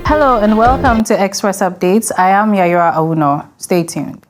Hello and welcome to Express Updates. I am Yayura Awuno. Stay tuned.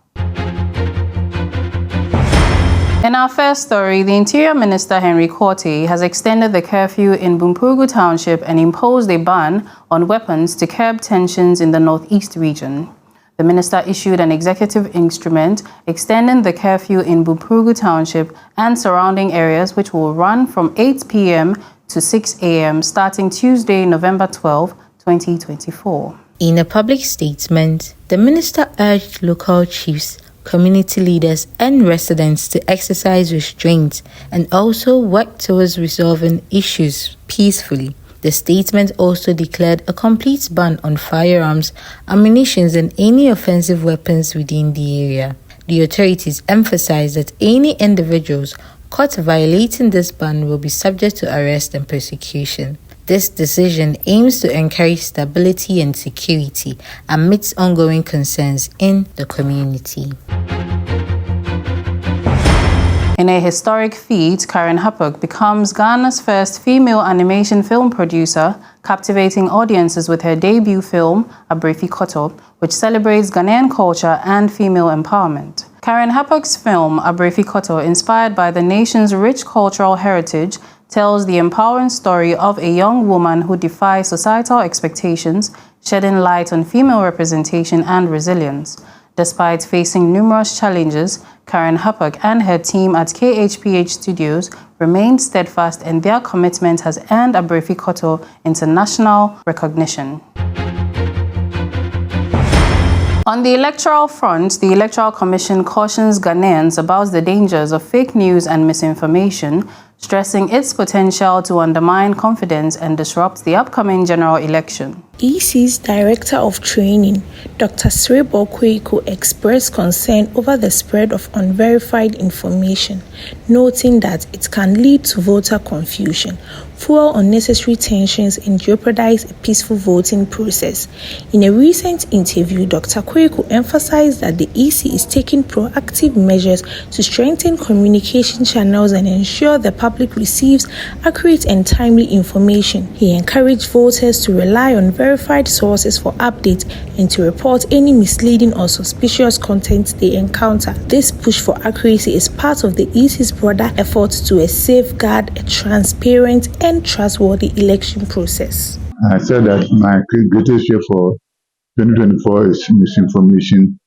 In our first story, the Interior Minister Henry Quartey has extended the curfew in Bunkpurugu Township and imposed a ban on weapons to curb tensions in the northeast region. The minister issued an executive instrument extending the curfew in Bunkpurugu Township and surrounding areas, which will run from 8 p.m. to 6 a.m. starting Tuesday, November 12, 2024. In a public statement, the minister urged local chiefs, community leaders and residents to exercise restraint and also work towards resolving issues peacefully. The statement also declared a complete ban on firearms, ammunition and any offensive weapons within the area. The authorities emphasized that any individuals caught violating this ban will be subject to arrest and prosecution. This decision aims to encourage stability and security amidst ongoing concerns in the community. In a historic feat, Karen Hapuk becomes Ghana's first female animation film producer, captivating audiences with her debut film, Abrefi Koto, which celebrates Ghanaian culture and female empowerment. Karen Hapuk's film, Abrefi Koto, inspired by the nation's rich cultural heritage, tells the empowering story of a young woman who defies societal expectations, shedding light on female representation and resilience. Despite facing numerous challenges, Karen Hapuk and her team at KHPH Studios remained steadfast, and their commitment has earned Abrefi Koto international recognition. On the electoral front, the Electoral Commission cautions Ghanaians about the dangers of fake news and misinformation, stressing its potential to undermine confidence and disrupt the upcoming general election. EC's Director of Training, Dr. Sri Bunkpurugu, expressed concern over the spread of unverified information, noting that it can lead to voter confusion, fuel unnecessary tensions, and jeopardize a peaceful voting process. In a recent interview, Dr. Bunkpurugu emphasized that the EC is taking proactive measures to strengthen communication channels and ensure the public receives accurate and timely information. He encouraged voters to rely on verified sources for updates and to report any misleading or suspicious content they encounter. This push for accuracy is part of the EC's broader effort to safeguard a transparent and trustworthy election process. I said that my greatest fear for 2024 is misinformation,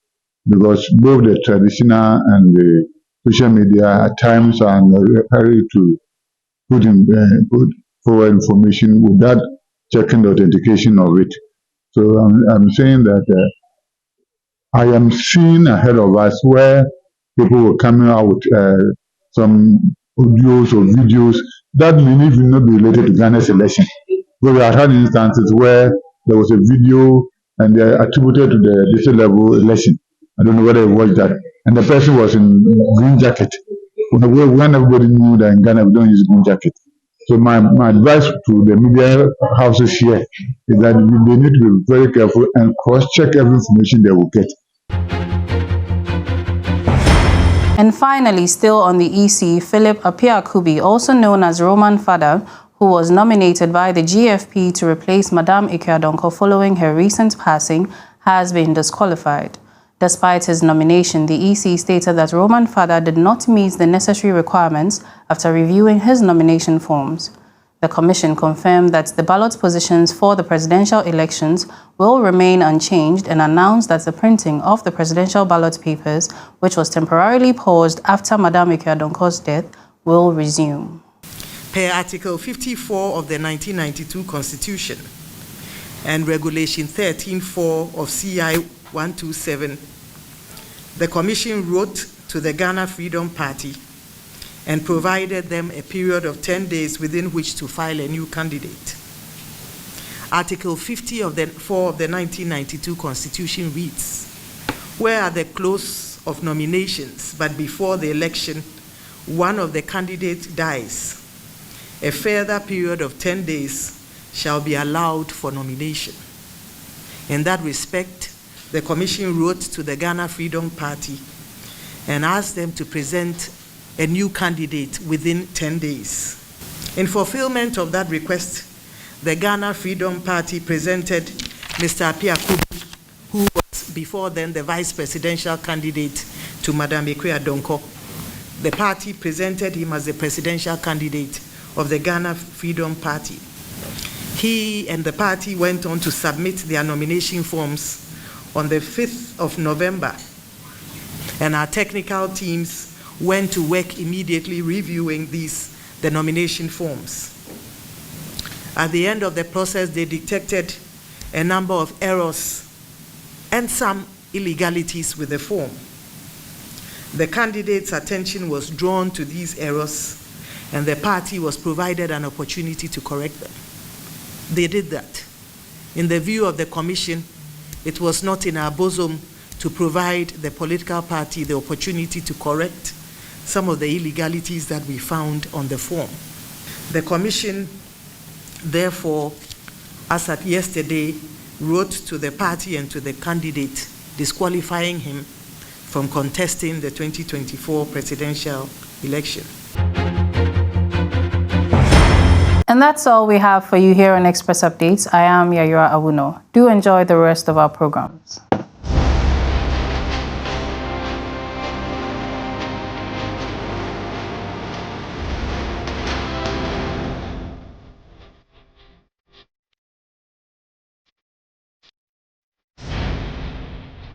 because both the traditional and the social media at times are in a hurry to put forward information without checking the authentication of it. So I'm saying that I am seeing ahead of us where people were coming out with some audios or videos that may even not be related to Ghana's election. But we have had instances where there was a video and they attributed to the district level election. I don't know whether it was that. And the person was in green jacket. When everybody knew that in Ghana we don't use green jacket. So my advice to the media houses here is that they need to be very careful and cross-check every information they will get. And finally, still on the EC, Philip Apiakubi, also known as Roman Father, who was nominated by the GFP to replace Madame Ikuadonko following her recent passing, has been disqualified. Despite his nomination, the EC stated that Roman Father did not meet the necessary requirements after reviewing his nomination forms. The Commission confirmed that the ballot positions for the presidential elections will remain unchanged and announced that the printing of the presidential ballot papers, which was temporarily paused after Madame Ikuadonko's death, will resume. Per Article 54 of the 1992 Constitution and Regulation 13.4 of CI 127, the Commission wrote to the Ghana Freedom Party and provided them a period of 10 days within which to file a new candidate. Article 50 of the 4 of the 1992 Constitution reads, where at the close of nominations, but before the election, one of the candidates dies, a further period of 10 days shall be allowed for nomination. In that respect, the Commission wrote to the Ghana Freedom Party and asked them to present a new candidate within 10 days. In fulfillment of that request, the Ghana Freedom Party presented Mr. Apiakubu, who was before then the vice presidential candidate to Madam Ekwe Adonko. The party presented him as the presidential candidate of the Ghana Freedom Party. He and the party went on to submit their nomination forms on the 5th of November, and our technical teams went to work immediately reviewing the nomination forms. At the end of the process, they detected a number of errors and some illegalities with the form. The candidate's attention was drawn to these errors, and the party was provided an opportunity to correct them. They did that. In the view of the commission, it was not in our bosom to provide the political party the opportunity to correct some of the illegalities that we found on the form. The commission, therefore, as at yesterday, wrote to the party and to the candidate disqualifying him from contesting the 2024 presidential election. And that's all we have for you here on Express Updates. I am Yayura Awuno. Do enjoy the rest of our programs.